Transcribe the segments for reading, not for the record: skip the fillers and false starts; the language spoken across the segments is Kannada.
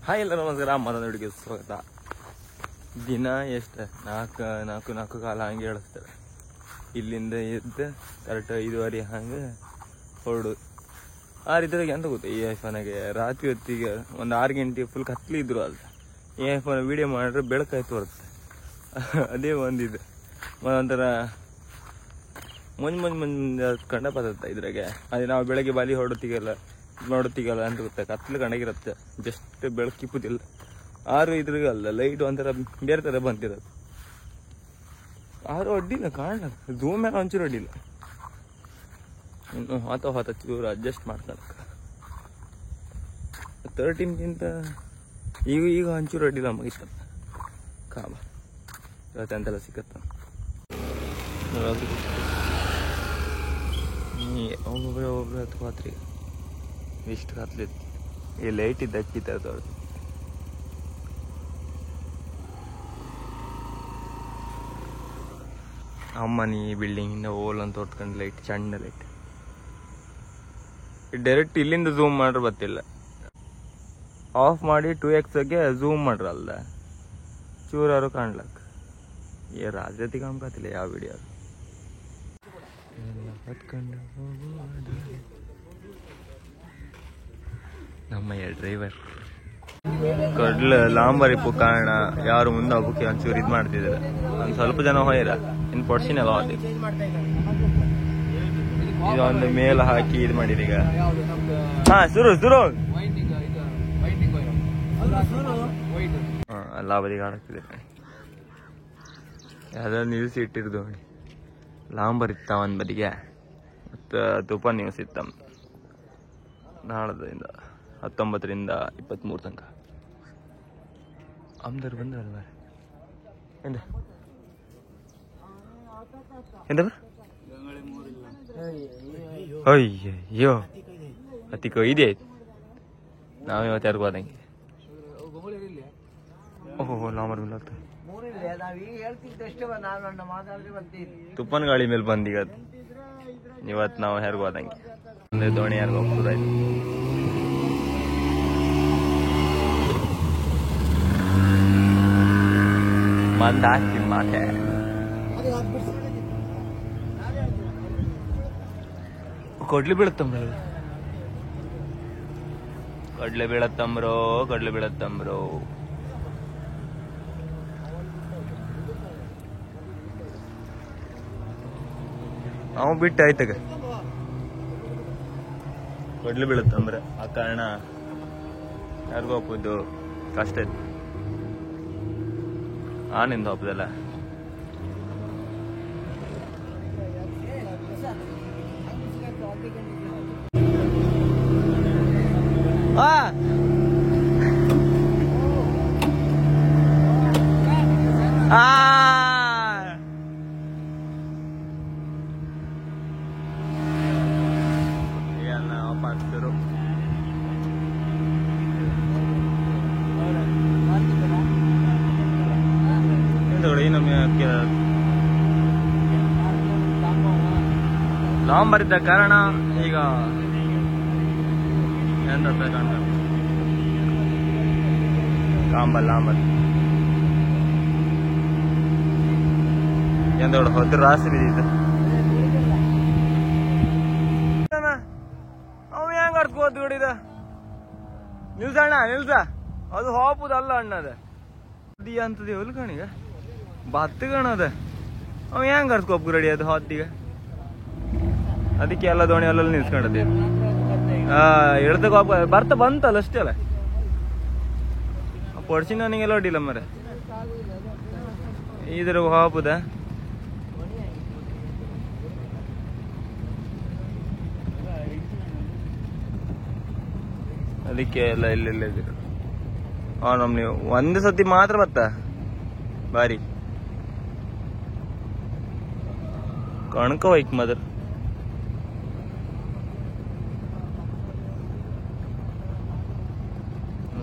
ಹಾಯ್ ಎಲ್ಲ ನಮಸ್ಕಾರ. ಮನೋಡಿಗೆ ಸ್ವಾಗತ. ದಿನ ಎಷ್ಟು ನಾಲ್ಕು ಕಾಲ ಹಂಗೆ ಹೇಳಿಸ್ತಾರೆ. ಇಲ್ಲಿಂದ ಎದ್ದು ಕರೆಕ್ಟ್ 5:30 ಹಂಗೆ ಹೊರಡು. ಇದ್ರಾಗ ಎಂತ ಗೊತ್ತಾ, ಈ ಐಫೋನಾಗೆ ರಾತ್ರಿ ಹೊತ್ತಿಗೆ ಒಂದು 6 ಗಂಟೆ ಫುಲ್ ಕತ್ಲಿದ್ರು ಅಲ್ಲ, ಈ ಐಫೋನ್ ವೀಡಿಯೋ ಮಾಡಿದ್ರೆ ಬೆಳಕಾಯ್ತು ಬರುತ್ತೆ. ಅದೇ ಒಂದಿದೆ, ಒಂಥರ ಮುಂಜೆ ಕಂಡ ಬರುತ್ತೆ ಇದ್ರಾಗೆ. ಅದೇ ನಾವು ಬೆಳಗ್ಗೆ ಬಾಲಿ ನೋಡುತ್ತೀಗಲ್ಲ ಅಂತ ಗೊತ್ತಾ, ಕತ್ಲು ಕಂಡಾಗಿರುತ್ತೆ, ಜಸ್ಟ್ ಬೆಳಕಿಪ್ಪುದಿಲ್ಲ. ಇದ್ರಾಗಲ್ಲ ಲೈಟ್ ಒಂಥರ ಬೇರೆ ಥರ ಬಂತಿರೋದು. ಅಡ್ಡಿಲ್ಲ ಕಾಣಲ್ಲ, ಝೂಮ್ ಮೇಲೆ ಒಂಚೂರು ಅಡ್ಡಿಲ್ಲ. ಇನ್ನು ಹೊತ್ತ ಚೂರು ಅಡ್ಜಸ್ಟ್ ಮಾಡ್ಕೊಳಕ್ಕೆ 13ಗಿಂತ ಈಗ ಒಂಚೂರು ಅಡ್ಡಿಲ್ಲ ಮುಗಿತ ಕಾಮ. ಇವತ್ತೆಂತೆಲ್ಲ ಸಿಕ್ಕತ್ತ ಒಬ್ಬೊಬ್ರೆ ಹತ್ಕೋತ್ರಿ. ಇಷ್ಟು ಹತ್ಲಿತ್ತು ಈ ಲೈಟ್ ಇದ್ದ ಕಿತ್ತವ್ರು. ಅಮ್ಮನಿ ಬಿಲ್ಡಿಂಗ್ ಇಂದ ಓಲ್ ಅಂತ ಹೊತ್ಕೊಂಡು ಲೈಟ್, ಸಣ್ಣ ಲೈಟ್ ಡೈರೆಕ್ಟ್ ಇಲ್ಲಿಂದ ಝೂಮ್ ಮಾಡ್ರೆ ಗೊತ್ತಿಲ್ಲ. ಆಫ್ ಮಾಡಿ 2x ಝೂಮ್ ಮಾಡ್ರಲ್ದ ಚೂರಾರು ಕಾಣ್ಲಕ್ಕ. ರಾಜ್ಯತಿ ಕಾಣ್ಕತ್ತಿಲ್ಲ ಯಾವ ವಿಡಿಯೋ ಹೊತ್ಕೊಂಡು ನಮ್ಮಯ್ಯ ಡ್ರೈವರ್ ಕಡ್ಲ ಲಾಂಬರಿಪ್ಪು ಕಾರಣ ಯಾರು ಮುಂದೆ ಹೋಗಕ್ಕೆ ಒಂಚೂರು ಇದು ಮಾಡ್ತಿದ್ದಾರೆ. ಒಂದು ಸ್ವಲ್ಪ ಜನ ಹೋಯ್ರ ಇನ್ನು ಪೊಡ್ಸಿನಲ್ಲ ಇದೊಂದು ಮೇಲೆ ಹಾಕಿ ಇದು ಮಾಡಿರಿ. ಈಗ ಶುರು ಎಲ್ಲ ಬದಿಗೆ ಆಡಕ್ತಿದೆ. ಯಾವ್ದಾದ್ರು ನಿಲ್ಸಿ ಇಟ್ಟಿರ್ದು ನೋಡಿ, ಲಾಂಬರ್ ಇತ್ತ ಒಂದು ಬದಿಗೆ ಮತ್ತು ತುಪ್ಪ ನ್ಯೂಸ್ ಇತ್ತ. ನಾಳದಿಂದ 19ರಿಂದ 23 ತನಕ ಅಮ್ದರ್ ಬಂದ್ರಲ್ವ. ಅಯ್ಯೋ ಅತಿಕೋ ಇದೆ. ನಾವ್ ಇವತ್ತು ಯಾರಿಗೂ ಹೋದಂಗೆ. ಓಹೋ ಲಾಂಬರ್ ಮೇಲೆ ತುಪ್ಪನ ಗಾಳಿ ಮೇಲೆ ಬಂದೀಗ. ಇವತ್ತು ನಾವು ಯಾರಿಗೂ ಹೋದಂಗೆ ಅಂದ್ರೆ ದೋಣಿ ಯಾರಿಗೂ ಹೋಗ್ಬೋದಾಯ್ತು. ಮಂದ ಹಾಕ್ತೀನಿ ಮಾತೆ. ಕಡ್ಲೆ ಬೀಳತ್ತಂಬ್ರೋ. ಅವ ಬಿಟ್ಟು ಆಯ್ತಾಗ ಕಡ್ಲೆ ಬೀಳತ್ತಂಬ್ರ. ಆ ಕಾರಣ ಯಾರಿಗೂ ಹಾಕೋದು ಕಷ್ಟ ಇತ್ತು. ನಿಂದ ಹಾಪದಲ್ಲ ಲಾಂಬರ್ ಇದ್ದ ಕಾರಣ ಈಗ ಎಂತ ಲಾಂಬರ್ ಎಂತ ಹೊತ್ತು ರಾಸಿ ಬಿದ್ದಿದ್ದ. ಅವ ಹೆಂಗ ಅಡ್ಕೋದ್ ಬಿಡಿದ. ನಿಲ್ಸ ಅದು ಹಾಪುದಲ್ಲ ಅಣ್ಣದ ಅಂತದ ಹೊಲ್ ಕಣೀಗ ಬತ್ತು ಕಣದ. ಅವ ಹೆಂಗ ಅರ್ಸ್ಕೋಪ್ ರೆಡಿ ಅದು ಹೊತ್ತಿಗ. ಅದಕ್ಕೆ ಎಲ್ಲ ದೋಣಿ ಅಲ್ಲಲ್ಲಿ ನಿಲ್ಸ್ಕೊಂಡದ್ದು. ಎಳ್ದಕ್ಕೆ ಬಂತಲ್ಲ ಅಷ್ಟೇ ಅಲ್ಲ. ಪೊಡ್ಸಿ ನನಗೆಲ್ಲ ಅಡ್ಡಿಲ್ಲ ಮರ ಇದ್ರ ಹಾಪುದ. ಅದಕ್ಕೆ ಎಲ್ಲ ಇಲ್ಲೆಲ್ಲ ಇದ್ರು. ನೀವು ಒಂದು ಸತಿ ಮಾತ್ರ ಬತ್ತ ಬಾರಿ ಕಣ್ಕ ವೈಕ್ ಮದರ್.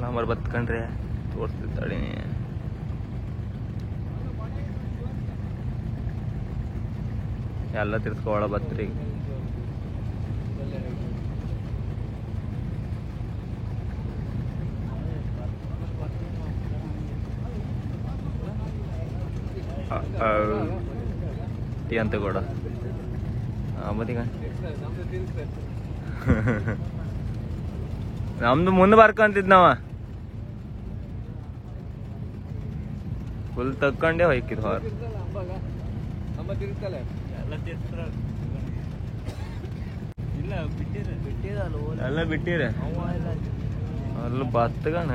ನಂಬರ್ ಬತ್ಕೊಂಡ್ರೆ ತೋರಿಸ್ತಿದ್ದಾಳೆ. ಎಲ್ಲ ತಿರ್ಸ್ಕೊಳ ಬತ್ರಿ. ಟೀ ಅಂತ ಕೊಡ ಮತ್ತೀಗ ನಮ್ದು ಮುಂದೆ ಬರ್ಕಂತಿದ್ ನಾವ ಫುಲ್ ತಕ್ಕೊಂಡೆ ಹೋಯ್ಕಿದ್ ಹೊರ ಎಲ್ಲ ಬಿಟ್ಟಿರ ಅಲ್ಲ ಬತ್ತಗಣ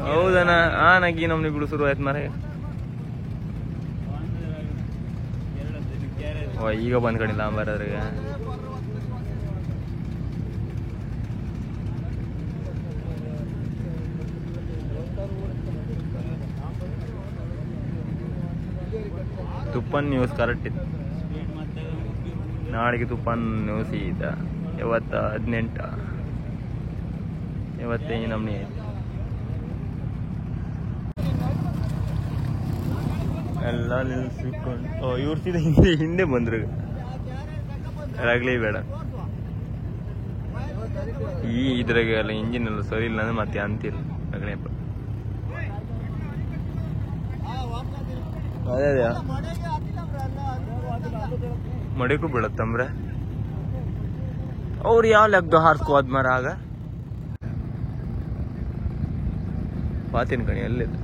ಹೌದನ ನಗಿ ನಮ್ನಿ ಬಿಡು ಶುರು ಆಯ್ತು ಮಾರ ಈಗ ಬಂದ್ ಕಡಿಲ್ಲ ಅಂಬಾರದ್ರಿಗೆ ತುಪ್ಪನ್ ನ್ಯೂಸ್ ಕರೆಕ್ಟ್ ಇತ್ತು ನಾಳೆಗೆ ತುಪ್ಪನ್ ನ್ಯೂಸ್ ಇದ್ದ ಇವತ್ತ 18 ಇವತ್ತೇ ನಮ್ನಿ ಐತಿ ಎಲ್ಲ ನಿಲ್ಸಿಕೊಂಡು ಇವ್ರ ಸೀದಾ ಹಿಂದೆ ಬಂದ್ರು ರಾಗ್ಲಿ ಬೇಡ ಇದ್ರಾಗ ಎಲ್ಲ ಇಂಜಿನ್ ಎಲ್ಲ ಸರಿ ಇಲ್ಲ ಅಂದ್ರೆ ಮತ್ತೆ ಅಂತಿಲ್ಲ ರಗಳೆಪ್ಪ ಅದೇ ಅದೇ ಮಡಿಗೂ ಬೀಳತ್ತಂಬ್ರೆ ಅವ್ರು ಯಾವ ಲೆಕ್ಕ ಹಾರ್ಸ್ಕೋದ್ ಮರ ಆಗ ಪಾತಿನ ಕಣಿ ಎಲ್ಲಿದೆ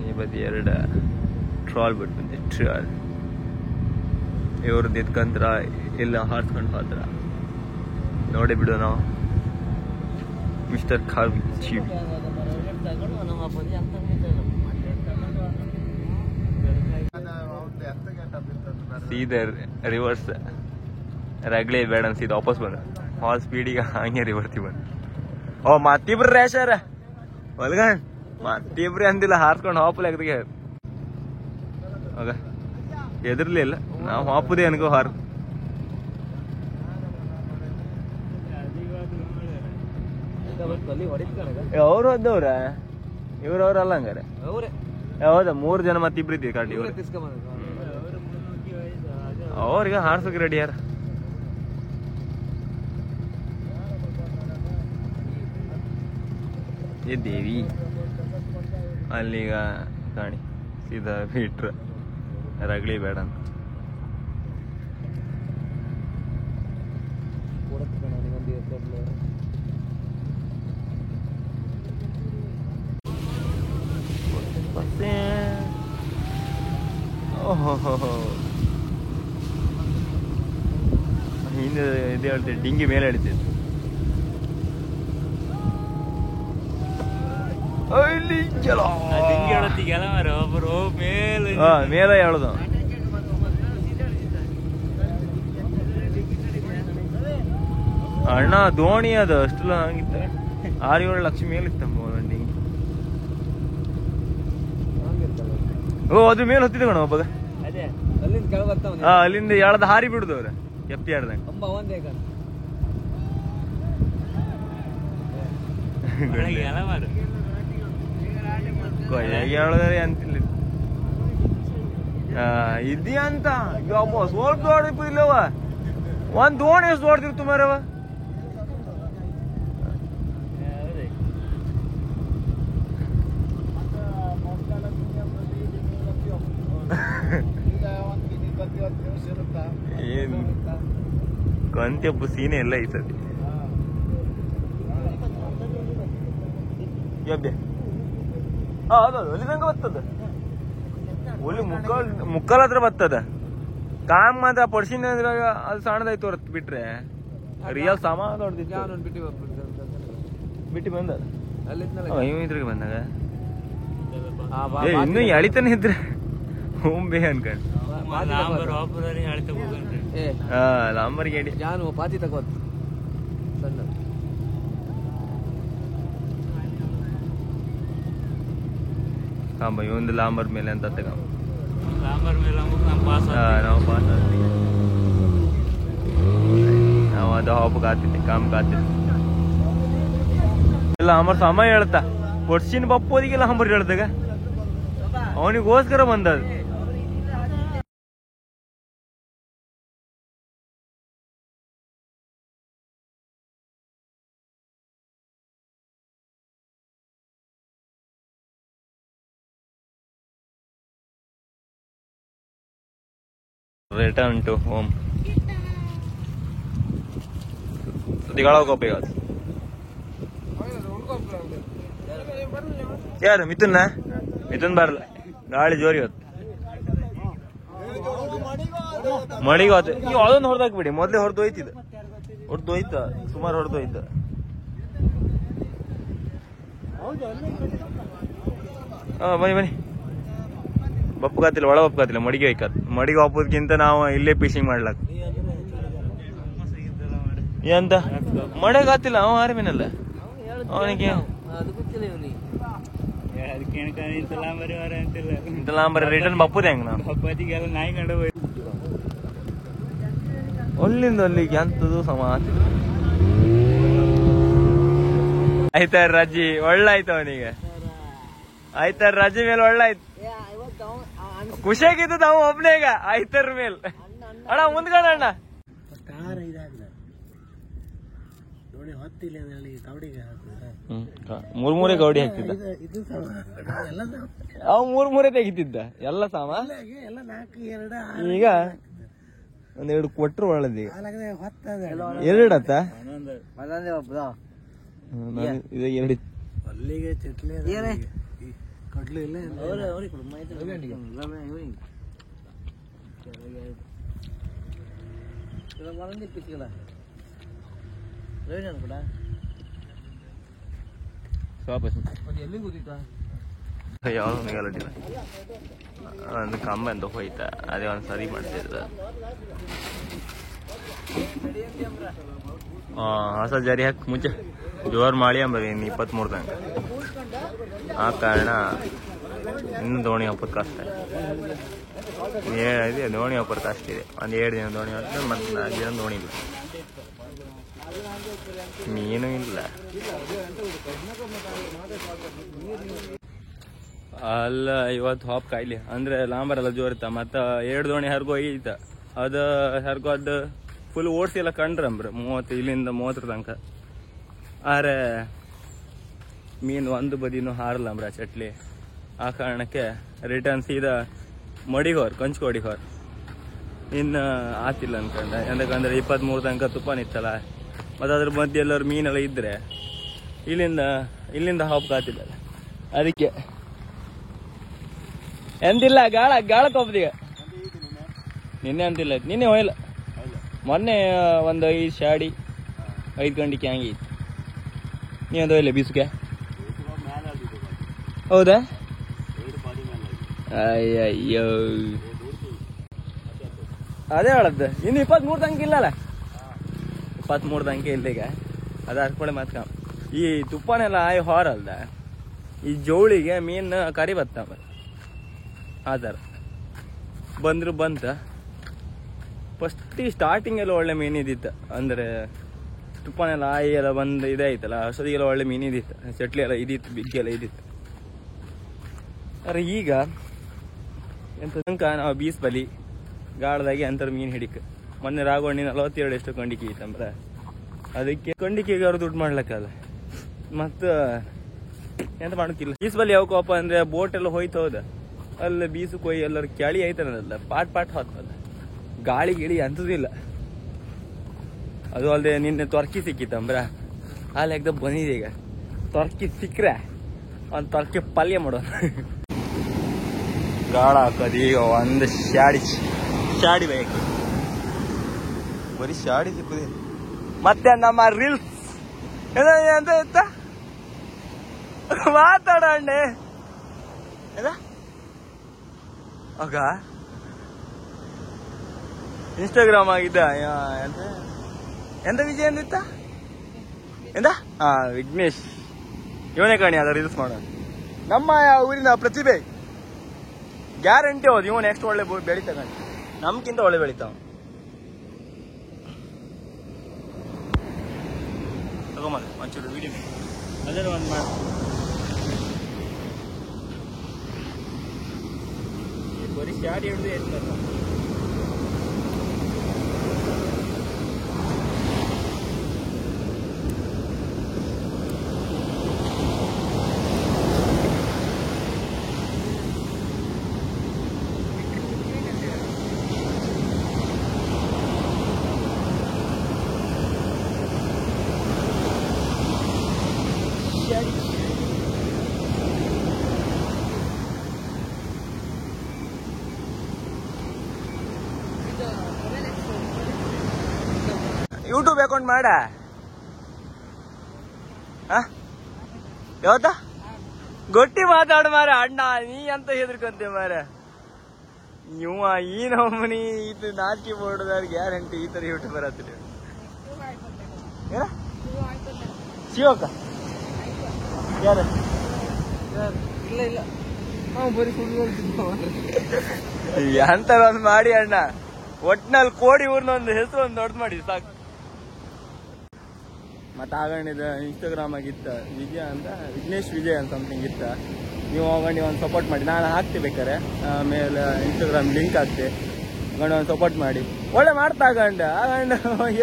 ಈ ಬದಿ 2 ಟ್ರಾಲ್ ಬಿಟ್ಟು ಬಂದೆ ಟ್ರಾಲ್ ಇವ್ರದ್ದು ಇದ್ಕಂತ್ರ ಇಲ್ಲ ಹಾರ್ಸ್ಕೊಂಡು ಹೋದ್ರ ನೋಡಿ ಬಿಡು ನಾವು ಮಿಸ್ಟರ್ ಖಾರ್ ಚೀವ್ ಸೀದಾ ರಿವರ್ಸ್ ರಗಳೆ ಬೇಡ ಅನ್ಸಿದ್ ವಾಪಸ್ ಬಂದ ಹಾಲ್ ಸ್ಪೀಡಿಗೆ ಹಂಗೆ ರಿವರ್ತಿ ಬಂದ ಮತ್ತಿಬ್ರು ರೇಷರ ಹೊಲ್ಗಣ್ ಮತ್ತಿಬ್ರಿ ಅಂದಿಲ್ಲ ಹಾರ್ಸ್ಕೊಂಡು ಹಾಪಲ್ ಆಗ್ದಾಗ ಆಗ ಎದುರ್ಲಿಲ್ಲ ನಾವು ಹಾಪುದೇ ಅನ್ಕೋ ಹಾರ್ ಅವ್ರು ಹೋದವ್ರ ಇವ್ರವ್ರಲ್ಲ ಹಂಗಾರೆ ಹೌದಾ 3 ಜನ ಮತ್ತಿಬ್ರು ಇದ್ದೀವಿ ಕಾಟಿ ಅವ್ರಿಗೆ ಹಾರ್ಸಕ್ ರೆಡಿ ಯಾರ ದೇವಿ ಅಲ್ಲಿಗ ಕಾಣಿ ಸೀದಾ ಬಿಟ್ರ ರಗಳಿ ಬೇಡ ಅಂತ ಹಿಂದೆ ಇದು ಹೇಳ್ತೇವೆ ಡಿಂಗಿ ಮೇಲೆ ಹೇಳ್ತೇವೆ ಮೇಲೆ ಹೇಳುದು ಅಣ್ಣ ದೋಣಿ ಅದು ಅಷ್ಟೆಲ್ಲ ಹಂಗಿತ್ತ 6-7 ಲಕ್ಷ ಮೇಲಿತ್ತ ಡಿಂಗಿ ಅದು ಮೇಲೆ ಹೊತ್ತಿದ ಕಣ ಒಬ್ಬಗ ಅಲ್ಲಿಂದ ಎಳ್ದ ಹಾರಿ ಬಿಡುದವ್ರ ಎಪ್ತಿ ಆಡ್ದಂಗ ಹೇಳಿದ್ರೆ ಅಂತಿಲ್ಲ ಇದ್ದೀ ಅಂತ ಸ್ವಲ್ಪ ದೊಡ್ಡದಿಲ್ಲವ ಒಂದ್ ದೋಣಿ ಎಷ್ಟು ದೊಡ್ಡದಿರ್ತು ಮಾರವ ಏನ್ ಕಂತೆಬ್ಬ ಸೀನೆ ಎಲ್ಲ ಐತದೆ ಅದು ಒಲಿದಂಗ ಬರ್ತದ ಒಲಿ ಮುಕ್ಕಲ್ ಹತ್ರ ಬರ್ತದ ಕಾಮ್ ಮಾತ್ರ ಪಡ್ಸಿನ ಅದು ಸಣ್ಣದಾಯ್ತು ಹೊರತ್ ಬಿಟ್ರೆ ರಿಯಲ್ ಸಾಮಾನು ದೊಡ್ಡದಿತ್ತು ಬಿಟ್ಟು ಬಂದ ಇದ್ರಿಗೆ ಬಂದಾಗ ಇನ್ನು ಎಳಿತಾನೆ ಇದ್ರೆ ಹೋಂಬೆ ಅನ್ಕಂಡ್ ಲಾಂಬರ್ಗೆ ಹೇಳಿ ನಾನು ಪಾತಿ ತಗೋತ್ ಸಣ್ಣ ಕಾಂಬ ಒಂದು ಲಾಂಬರ್ ಮೇಲೆ ಅಂತ ತಗೊಂಬ ನಾವು ಪಾಸ್ ಆಗ್ತೀವಿ ನಾವು ಅದು ಹಾಪ್ ಕಾತಿದ್ದೆ ಕಾಮ್ ಕಾತಿದ್ದೆ ಇಲ್ಲ ಅಮರ್ ಸಮಯ ಹೇಳ್ತಾ ಕೊಡ್ಸಿನ ಬಪ್ಪೋದಿಗೆಲ್ಲ ಹಂಬರ್ ಹೇಳ್ದಾಗ ಅವನಿಗೋಸ್ಕರ ಬಂದದ್ದು. Return to home. ಹೋಗ್ಬೇಕು. ಯಾರು ಮಿಥುನ್ ಬರಲ್ಲ, ಗಾಳಿ ಜೋರಿ ಹೊತ್ತು ಮಳಿಗೆ ಹೋತ. ನೀವು ಅದೊಂದು ಹೊಡೆದಾಕ್ಬಿಡಿ, ಮೊದ್ಲೇ ಹೊಡೆದೋಯ್ತ ಸುಮಾರು ಹೊಡೆದೋಯ್ತ. ಬನ್ನಿ ಬಪ್ಪಗಾತಿಲ್ಲ, ಒಳ ಬಪ್ಪಗಾತಿಲ್ಲ, ಮಡಿಗೆ ಹೋಯ್ಕತ್. ಮಡಿಗೆ ಹಾಕೋದ್ಕಿಂತ ನಾವು ಇಲ್ಲೇ ಫಿಶಿಂಗ್ ಮಾಡ್ಲಾಕ. ಎಂತ ಮಳೆಗಾತಿಲ್ಲ, ಅವ ಆರ್ಮಿನಲ್ಲ ಅವನಿಗೆ ರಿಟರ್ನ್ ಬಪ್ಪುದ ಹೆಂಗ್ ನಾವು ನಾಯಿ ಕಂಡು ಅಲ್ಲಿಂದ ಅಲ್ಲಿಗೆ ಎಂತದು ಸಮಾನ ಆಯ್ತಾರ ರಜಿ ಒಳ್ಳಾಯ್ತು ಅವನಿಗೆ. ಆಯ್ತಾರ ರಜೆ ಮೇಲೆ ಒಳ್ಳಾಯ್ತು, ಖುಷಿಯಾಗಿದ್ದು ನಾವು ಒಬ್ನೇಗ ಆಯ್ತಾರ ಮೇಲ್. ಅಣ್ಣ ಮುಂದ್ಗಣ ಅಣ್ಣ ಮೂರೇ ಗೌಡಿ ಹಾಕ್ತಿದ್ದ, ಅವ್ ಮೂರೇ ತೆಗಿತಿದ್ದ ಎಲ್ಲ ಸಾಮ. ಈಗ ಒಂದೆರಡು ಕೊಟ್ರು ಒಳ್ಳೇದು. ಎರಡತ್ತ ಎರಡು ಅಲ್ಲಿಗೆ ಕಡ್ಲು ಇಲ್ಲ. ಯಾವ್ದು ಗಲಾಟಿಲ್ಲ, ಒಂದು ಕಂಬ ಅಂತ ಹೋಯ್ತಾ, ಅದೇ ಒಂದು ಸರಿ ಮಾಡ್ತಿದ್ದ. ಹೊಸ ಜಾರಿ ಹಾಕಿ ಮುಂಚೆ ಜೋರ್ ಮಾಡಿ ಅಂಬರಿ ಇನ್ನು 23 ತನಕ. ಆ ಕಾರಣ ಇನ್ನು ದೋಣಿ ಹಬ್ಬದ ಕಷ್ಟ ಇದೆ. ದೋಣಿ ಹಬ್ಬದ ಕಷ್ಟ ಇದೆ. ಒಂದು 2 ದಿನ ದೋಣಿ ಹಾಕ್ತಾರೆ, ಮತ್ತೆ 4 ದಿನ ದೋಣಿ ಇಲ್ಲ, ಮೀನು ಇಲ್ಲ. ಅಲ್ಲ ಇವತ್ತು ಹಾಪ್ ಕಾಯ್ಲಿ ಅಂದ್ರೆ ಲಾಂಬರೆಲ್ಲ ಜೋರಿತ್ತ. ಮತ್ತ 2 ದೋಣಿ ಹರ್ಗೋ ಐತ, ಅದು ಹರ್ಗೋದ್ ಫುಲ್ ಓಡಿಸಿ ಎಲ್ಲ ಕಂಡ್ರಂಬ್ರ 30 ಇಲ್ಲಿಂದ 30 ತನಕ. ಆದ್ರೆ ಮೀನು ಒಂದು ಬದಿನೂ ಹಾರಲ್ಲಂಬ್ರ ಚಟ್ಲಿ. ಆ ಕಾರಣಕ್ಕೆ ರಿಟರ್ನ್ ಸೀದಾ ಮಡಿಗೋರ್ ಕಂಚ್ಕೋಡಿಗೋರ್. ಇನ್ನು ಆತಿಲ್ಲ ಅನ್ಕೊಂಡ, ಯಾಕಂದ್ರೆ 23 ತನಕ ತುಪ್ಪ ನಿತ್ತಲ್ಲ. ಮತ್ತು ಅದ್ರ ಮಧ್ಯೆ ಎಲ್ಲರೂ ಮೀನೆಲ್ಲ ಇದ್ರೆ ಇಲ್ಲಿಂದ ಹಾಪ್ ಕಾತಿಲ್ಲ. ಅದಕ್ಕೆ ಎಂತಿಲ್ಲ, ಗಾಳಕ್ಕೆ ಹೋಗ್ದೀಗ. ನಿನ್ನೆ ಅಂತಿಲ್ಲ, ನಿನ್ನೆ ಹೋಯ್ಲ್ಲ. ಮೊನ್ನೆ ಒಂದು 5 ಶಾಡಿ 5 ಗಂಟೆಗೆ ಹಂಗೆ ಇತ್ತು. ನೀವೊಂದು ಹೋಯ್ಲೆ ಬೀಸುಗೆ? ಹೌದಾ? ಅಯ್ಯಯ್ಯೋ, ಅದೇ ಹೇಳದ್ದು. ಇನ್ನು 23 ತನಕ ಇಲ್ಲಲ್ಲ, 23 ತನಕ ಇಲ್ಲ. ಈಗ ಅದು ಹರ್ಕೊಳ್ಳೆ ಮಾತ್ಕ. ಈ ತುಪ್ಪನೆಲ್ಲ ಆಯ್ ಹೊರಲ್ದ, ಈ ಜೋಳಿಗೆ ಮೀನು ಕರಿ ಬತ್ತ ಆ ಥರ ಬಂದ್ರು ಬಂತ. ಫಸ್ಟಿಗೆ ಸ್ಟಾರ್ಟಿಂಗ್ ಎಲ್ಲ ಒಳ್ಳೆ ಮೀನು ಇದ್ದಿತ್ತು, ಅಂದರೆ ತುಪ್ಪನೆಲ್ಲ ಆಯಿ ಎಲ್ಲ ಬಂದು ಇದಾಯ್ತಲ್ಲ, ಅಷ್ಟೊತ್ತಿಗೆಲ್ಲ ಒಳ್ಳೆ ಮೀನು ಇದ್ದಿತ್ತು, ಚಟ್ಲಿ ಎಲ್ಲ ಇದಿತ್ತು, ಬಿಗ್ಗೆಲ್ಲ ಇದ್ದಿತ್ತು. ಅರೆ ಈಗ ಎಂತ ತನಕ ನಾವು ಬೀಸ್ ಬಲಿ ಗಾಳದಾಗಿ ಅಂತರ ಮೀನು ಹಿಡಿಕ. ಮೊನ್ನೆ ರಾಘವಣ್ಣಿ 42 ಎಷ್ಟು ಕಂಡಿಕೆ ಇತ್ತಂಬ್ರ. ಅದಕ್ಕೆ ಕಂಡಿಕೆಗೆ ಅವ್ರು ದುಡ್ಡು ಮಾಡ್ಲಿಕ್ಕಲ್ಲ, ಮತ್ತು ಎಂತ ಮಾಡೋಕ್ಕಿಲ್ಲ. ಬೀಸ್ ಬಲಿ ಯಾವಕ್ಕಪ್ಪ ಅಂದರೆ ಬೋಟ್ ಎಲ್ಲ ಹೋಯ್ತು. ಹೌದ, ಅಲ್ಲಿ ಬೀಸು ಕೊಯ್ ಎಲ್ಲರ ಕ್ಯಾಳಿ ಆಯ್ತಾನಲ್ಲ, ಪಾಟ್ ಹೊತ್ತಲ್ಲ, ಗಾಳಿ ಗಿಳಿ ಅಂತದಿಲ್ಲ. ಅದು ಅಲ್ಲದೆ ನಿನ್ನೆ ತೊರ್ಕಿ ಸಿಕ್ಕಿತ್ತಂಬ್ರ, ಅಲ್ಲಿ ಎಗ್ದ ಬಂದಿದೆ. ಈಗ ತೊರ್ಕಿ ಸಿಕ್ಕರೆ ಒಂದು ತೊರ್ಕಿ ಪಲ್ಯ ಮಾಡೋದು. ಗಾಳ ಹಾಕೋದು ಈಗ ಒಂದು ಶಾಡಿ ಬೇಕು, ಬರೀ ಶಾಡಿ ಸಿಕ್ಕುದಿ. ಮತ್ತೆ ನಮ್ಮ ರೀಲ್ಸ್ ಎಂತ ಇತ್ತ ಮಾತಾಡಣ್ಣೆ ಆಗ ಇನ್ಸ್ಟಾಗ್ರಾಮ್ ಆಗಿದ್ದ ಎಂತ ವಿಜಯ್ ಅಂದಿತ್ತ ಎಂದ ವಿಘ್ನೇಶ್. ಇವನೇ ಕಾಣಿ ಅದ ರೀಲ್ಸ್ ಮಾಡೋ ನಮ್ಮ ಊರಿನ ಪ್ರತಿಭೆ. ಗ್ಯಾರಂಟಿ ಹೌದು, ಇವ ನೆಕ್ಸ್ಟ್ ಒಳ್ಳೆ ಬೆಳಿತಾ ಕಾಣಿ, ನಮ್ಗಿಂತ ಒಳ್ಳೆ ಬೆಳಿತಾವ. ತಗೊಂಬ ಒಂಚೂರು ವಿಡಿಯೋ ಅದೇ ಒಂದು ಮಾಡಿ. ಶಾಡಿ ಹಿಡಿದು ಎಷ್ಟು ಯೂಟ್ಯೂಬ್ ಅಕೌಂಟ್ ಮಾಡ ಯಾವತ್ತ ಗೊಟ್ಟಿ ಮಾತಾಡ ಮಾರ ಅಣ್ಣ ನೀ ಅಂತ ಹೆದರ್ಕೊಂತೆ ಮಾರ ಇವ ಈ ನಮ್ಮನಿ ಇದು ನಾಚಿಕೆ ಮಾಡೋದಾದ್ರೆ ಗ್ಯಾರಂಟಿ ಈ ತರ ಯೂಟ್ಯೂಬರ್ ಹತ್ತಿರ ಶಿವಕ್ಕ ಯಾರ ಇಲ್ಲ ಇಲ್ಲ ಬರೀ ಅಂತಾರ ಒಂದ್ ಮಾಡಿ ಅಣ್ಣ ಒಟ್ನಲ್ಲಿ ಕೋಡಿ ಊರ್ನ ಒಂದು ಹೆಸರು ಒಂದು ದೊಡ್ಡ ಮಾಡಿ ಸಾಕು. ಮತ್ತೆ ಆಗಣಿದ ಇನ್ಸ್ಟಾಗ್ರಾಮ್ ಆಗಿತ್ತ ವಿಜಯ ಅಂತ ವಿಘ್ನೇಶ್ ವಿಜಯ್ ಅಂತ ಸಮಥಿಂಗ್ ಇತ್ತ, ನೀವು ಹೋಗಂಡು ಒಂದು ಸಪೋರ್ಟ್ ಮಾಡಿ, ನಾನು ಹಾಕ್ತಿ ಬೇಕಾರೆ ಆಮೇಲೆ ಇನ್ಸ್ಟಾಗ್ರಾಮ್ ಲಿಂಕ್ ಹಾಕ್ತೆ ಗಂಡು ಒಂದು ಸಪೋರ್ಟ್ ಮಾಡಿ. ಒಳ್ಳೆ ಮಾಡ್ತಾ ಆಗಂಡ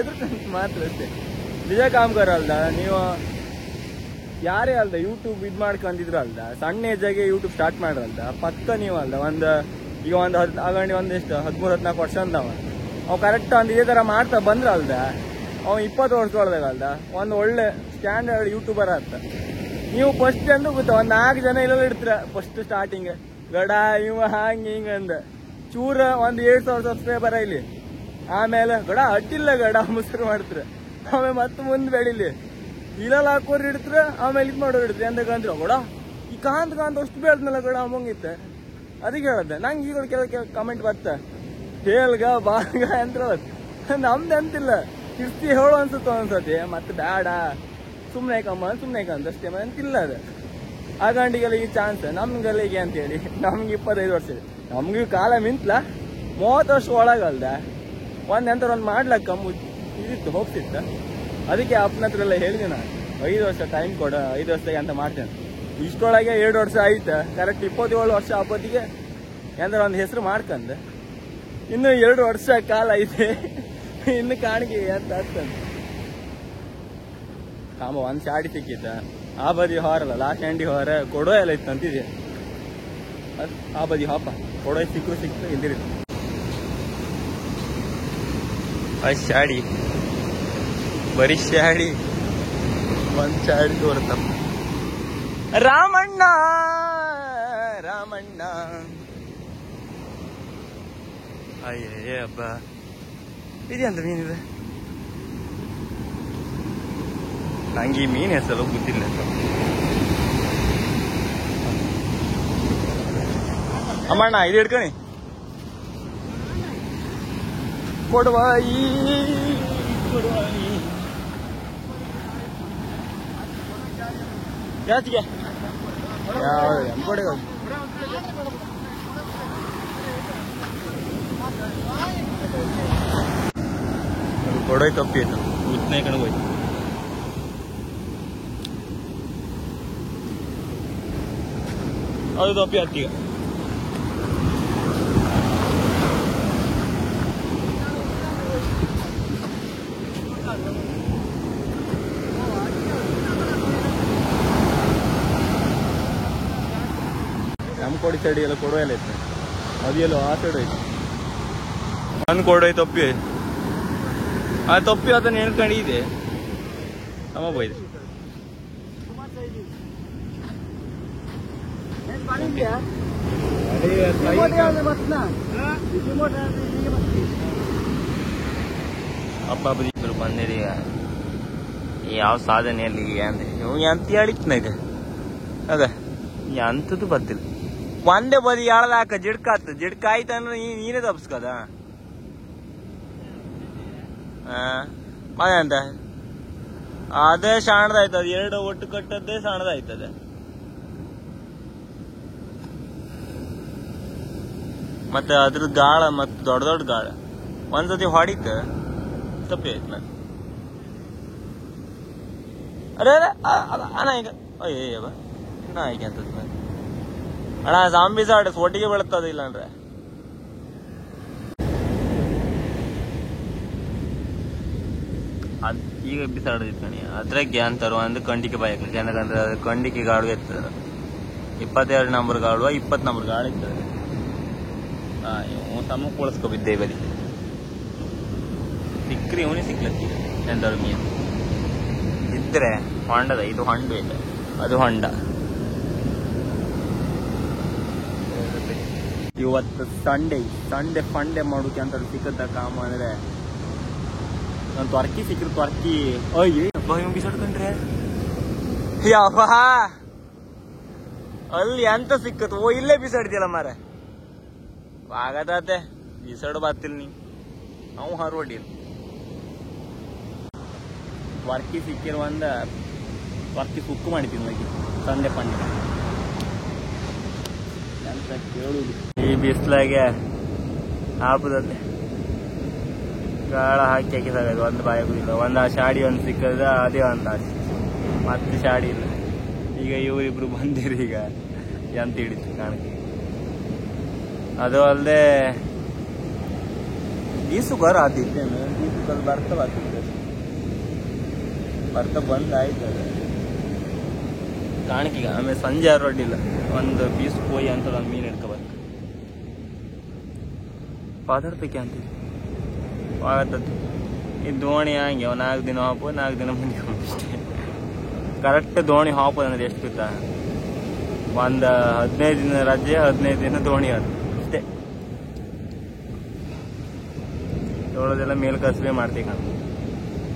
ಎದುರ್ಕಂತ ಮಾತ್ರ ಅಷ್ಟೇ. ವಿಜಯ್ ಕಾಮ್ಕರ್ ಅಲ್ದ, ನೀವು ಯಾರೇ ಅಲ್ದ ಯೂಟ್ಯೂಬ್ ಇದು ಮಾಡ್ಕೊಂಡಿದ್ರು ಅಲ್ದ, ಸಣ್ಣ ಏಜಾಗೆ ಯೂಟ್ಯೂಬ್ ಸ್ಟಾರ್ಟ್ ಮಾಡ್ರಲ್ದ, ಪಕ್ಕ ನೀವು ಅಲ್ದ ಈಗ ಒಂದು ಆಗಂಡಿ ಒಂದಿಷ್ಟು 13-14 ವರ್ಷ ಅಂದವ ಅವ್ ಕರೆಕ್ಟ್ ಒಂದು ಇದೇ ಥರ ಮಾಡ್ತಾ ಬಂದ್ರಲ್ದ, ಅವ್ 20 ವರ್ಷದೊಳದಾಗಲ್ದ ಒಂದು ಒಳ್ಳೆ ಸ್ಟ್ಯಾಂಡರ್ಡ್ ಯೂಟ್ಯೂಬರ್ ಅಂತ. ನೀವು ಫಸ್ಟ್ ಅಂದು ಗೊತ್ತಾ ಒಂದು 4 ಜನ ಇಲ್ಲೆಲ್ಲ ಇಡ್ತೀರ ಫಸ್ಟ್ ಸ್ಟಾರ್ಟಿಂಗ್, ಗಡ ಇವ ಹಂಗೆ ಹಿಂಗೆ ಅಂದ ಚೂರ ಒಂದು 7,000 ಸಬ್ಸ್ಕ್ರೈಬರ್ ಇಲ್ಲಿ, ಆಮೇಲೆ ಗಡ ಅಡ್ಡಿಲ್ಲ ಗಡ ಮುಸ್ರು ಮಾಡ್ತೀರ, ಆಮೇಲೆ ಮತ್ತೆ ಮುಂದೆ ಬೆಳಿಲಿ ಇಲ್ಲೆಲ್ಲ ಹಾಕೋರು ಇಡ್ತೀರ, ಆಮೇಲೆ ಇದು ಮಾಡೋರು ಇಡ್ತೀರಿ ಅಂತಂದ್ರೆ ಗಡ ಈ ಕಾಂತ ಅಷ್ಟು ಬೆಳೆದ್ನಲ್ಲ ಗಡ ಅಮ್ಮಂಗಿತ್ತ. ಅದಕ್ಕೆ ಹೇಳ್ದೆ ನಂಗೆ ಈಗ ಕೆಲ ಕಮೆಂಟ್ ಬತ್ತ ಹೇಳ್ಗ ಬಾಗ ಅಂತ ನಮ್ದು ಅಂತಿಲ್ಲ, ಕಿರ್ತಿ ಹೇಳು ಅನ್ಸುತ್ತ ಅನ್ಸತಿ, ಮತ್ತೆ ಬೇಡ ಸುಮ್ಮನೆ ಕಂದ ಅಷ್ಟೇ ಅಂತಿಲ್ಲ. ಅದು ಆ ಗಂಡಿಗೆಲ್ಲ ಈ ಚಾನ್ಸ್ ನಮ್ಗೆಲ್ಲ ಹೀಗೆ ಅಂತೇಳಿ ನಮ್ಗೆ 25 ವರ್ಷ ಇದೆ, ನಮ್ಗೆ ಕಾಲ ಮಿಂತ್ಲ 30 ವರ್ಷ ಒಳಗಲ್ದ ಎಂತ ಒಂದು ಮಾಡ್ಲಕ್ಕ ಇದಿತ್ತು ಹೋಗ್ತಿತ್ತ. ಅದಕ್ಕೆ ಅಪ್ಪನ ಹತ್ರ ಎಲ್ಲ ಹೇಳಿದೆ ನಾನು 5 ವರ್ಷ ಟೈಮ್ ಕೊಡ, 5 ವರ್ಷದಾಗೆ ಅಂತ ಮಾಡ್ತೇನೆ. ಇಷ್ಟೊಳಗೆ 2 ವರ್ಷ ಆಯ್ತು, ಕರೆಕ್ಟ್ 27 ವರ್ಷ ಹಬ್ಬತ್ತಿಗೆ ಎಂದ್ರೆ ಒಂದು ಹೆಸರು ಮಾಡ್ಕಂದ, ಇನ್ನು 2 ವರ್ಷ ಕಾಲ ಐತೆ, ಇನ್ನು ಕಾಣಿಕೆ ಅಂತ ಆಗ್ತಂದ. ಒಂದು ಶಾಡಿ ಸಿಕ್ಕಿತ್ತ, ಆ ಬದಿ ಹೊರಲ್ಲ ಲಾಸ್ಟ್ ಹ್ಯಾಂಡಿ ಹೊರ ಕೊಡೋ ಎಲ್ಲ ಇತ್ತು ಅಂತಿದೆ, ಆ ಬದಿ ಹಾಪ ಕೊಡೋ ಸಿಕ್ತು ಇಲ್ದಿರಿ ಶಾಡಿ ಬರೀ ಶಾಡಿ ಒಂದು ಶಾಡಿ ತೋರ್ತಪ್ಪ. ರಾಮಣ್ಣ ರಾಮಣ್ಣ ಅಯ್ಯೇ ಹಬ್ಬ ಇದೆಯಂತ ಮೀನಿದೆ, ನಂಗೆ ಈ ಮೀನು ಹೆಸರು ಗೊತ್ತಿಲ್ಲ. ಅಮ್ಮಣ್ಣ ಇದು ಹಿಡ್ಕಣಿ ಕೊಡುವಾಯಿ ಯಾಚಿಗೆ ಕೊಡುವ ಕೊಡೋಯ್ ತಪ್ಪಿ ಆಯ್ತು ಉತ್ನೇ ಕಣ ಹೋಯ್ತು. ಅದು ತಪ್ಪಿ ಹತ್ತೀಗ ನಮ್ಮ ಕೊಡಿ ಸೈಡ್ ಎಲ್ಲ ಕೊಡೋ ಎಲ್ಲ ಇತ್ತು, ಅದೆಲ್ಲೋ ಆ ಸೈಡ್ ಐತೆ ನನ್ನ ಕೊಡೋಯ್ ತಪ್ಪಿ, ಆ ತಪ್ಪಿ ಅದನ್ನ ಹೇಳ್ಕೊಂಡಿದೆ ಅಮ್ಮ ಬೈದೆ. ಅಪ್ಪ ಬರೀ ಬಂದಿರಿ ಯಾವ ಸಾಧನೆಯಲ್ಲಿ ಅಂದ್ರೆ ನೀವು ಎಂತ ಹೇಳಿತ್ನಾಗ ಅದ ಎಂತದ್ದು ಬರ್ತಿಲ್ಲ. ಒಂದೇ ಬದಿ ಎಳ್ದಾಕ ಜಿಡ್ಕಾತ್ ಜಿಡ್ಕ ಆಯ್ತಂದ್ರೆ ನೀನೇ ತಪ್ಸ್ಕದ ಮದ ಅಂತ ಅದೇ ಸಣ್ಣದಾಯ್ತದ, 2 ಒಟ್ಟು ಕಟ್ಟದ್ದೇ ಸಣ್ಣದಾಯ್ತದೆ. ಮತ್ತೆ ಅದ್ರ ಗಾಳ ಮತ್ತೆ ದೊಡ್ಡ ದೊಡ್ಡ ಗಾಳ ಒಂದ್ಸತಿ ಹೊಡಿತ ತಪ್ಪಿ ಆಯ್ತು. ನಾನು ಅರೆ ಅಣ್ಣ ಈಗ ಅಯ್ಯವ ನಾ ಈಗ ಅಂತದ್ ಅಣ್ಣ ಸಾಂಬಿ ಸಾಡ್ ಒಟ್ಟಿಗೆ ಬೆಳತದ ಇಲ್ಲ ಅಂದ್ರೆ ಅದು ಈಗ ಬಿಸಾಡೋದಿತ್ತು ಕಣಿ ಅದ್ರಾಗೆ ಅಂತಾರು ಒಂದು ಕಂಡಿಗೆ ಬಾಯ್ ಹಾಕ್ಲಿಕ್ಕೆ ಏನಕ್ಕಂದ್ರೆ ಅದು ಕಂಡಿಗೆ ಗಾಡು ಇರ್ತದೆ 22 ನಂಬರ್ ಗಾಡುವ 20 ನಂಬರ್ ಗಾಡು ಇರ್ತದೆ ತಮ್ಮ ಕೂಳಿಸ್ಕೊಬಿದ್ದೆ ಬರೀ ಸಿಕ್ಕ್ರಿ ಇವನೇ ಸಿಕ್ಲತ್ತೀಗ ಎಂತಾರು ಮೀನು ಇದ್ರೆ ಹೊಂಡದ ಇದು ಹೊಂಡ ಇಲ್ಲ ಅದು ಹೊಂಡ ಇವತ್ತು ಸಂಡೆ ಫಂಡೆ ಮಾಡೋಕೆ ಅಂತ ಸಿಕ್ಕತ್ತ ಕಾಮ ಅಂದ್ರೆ ನಾನು ತ್ವರ್ಕಿ ಸಿಕ್ಕ್ರು ತ್ವರ್ಕಿ ಅಯ್ಯ ಬಿಸಾಡ್ಕೊಂಡ್ರೆ ಯಾವ ಅಲ್ಲಿ ಎಂತ ಸಿಕ್ಕತ್ ಇಲ್ಲೇ ಬಿಸಾಡ್ತಿಯಲ್ಲ ಮಾರ ಆಗದಾತೆ ಬಿಸಾಡು ಬಾತಿಲ್ ನೀ ನಾವು ಹರ್ವಡಿಲ್ಲ ತ್ವರ್ಕಿ ಸಿಕ್ಕಿರುವ ತ್ವರ್ಕಿ ಕುಕ್ಕು ಮಾಡಿದ್ದೀನಿ ಸಂಡೆ ಫಂಡೆ ಅಂತ ಕೇಳುದು ಈ ಬಿಸ್ಲಾಗೆ ಹಾಪುದತ್ತೆ ಗಾಳ ಹಾಕಿ ಸಾಗದು ಒಂದು ಬಾಯಾಗುದಿಲ್ಲ ಒಂದು ಆ ಶಾಡಿ ಒಂದು ಸಿಕ್ಕದ ಅದೇ ಒಂದು ಆಸೆ ಮತ್ತೆ ಶಾಡಿ ಇಲ್ಲ ಈಗ ಇವರಿಬ್ರು ಬಂದಿರಿ ಈಗ ಎಂತ ಹಿಡಿತು ಕಾಣಕ್ಕೆ ಅದು ಅಲ್ಲದೆ ಈಸುಗಾರ ಆತಿದ್ದೇನೆ ಈಸುಗಾರ ಬರ್ತಾ ಬಂದಾಯ್ತು ಅದು ಕಾಣಕೀಗ ಆಮೇಲೆ ಸಂಜೆ ಅಡ್ಡಿಲ್ಲ ಒಂದು ಪೀಸ್ ಹೋಯ್ ಅಂತ ಒಂದು ಮೀನು ಹಿಡ್ಕೋಬಾರ್ದು ಪಾದಾಡ್ತಕ್ಕೆ ಅಂತೀವಿ ಆಗತ್ತದ್ದು ಈ ದೋಣಿ ಹಂಗೆ 4 ದಿನ ಹಾಪು 4 ದಿನ ಮುಂದೆ ಅಷ್ಟೇ ಕರೆಕ್ಟ್ ದೋಣಿ ಹಾಕೋದಂದ್ರೆ ಎಷ್ಟು ಗೊತ್ತಾ ಒಂದು 15 ದಿನ ರಜೆ 15 ದಿನ ದೋಣಿ ಅದು ಅಷ್ಟೇ ತೊಳೋದೆಲ್ಲ ಮೇಲ್ ಕಸಬೆ ಮಾಡ್ತೀವಿ ನಾವು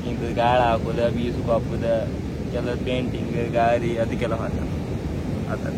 ಹಿಂಗೆ ಗಾಳ ಹಾಕೋದ ಬೀಸು ಹಾಕೋದ ಎಲ್ಲ ಪೇಂಟಿಂಗ್ ಗಾರಿ ಅದಕ್ಕೆಲ್ಲ ಹಾಕೋದು ಆ ಥರ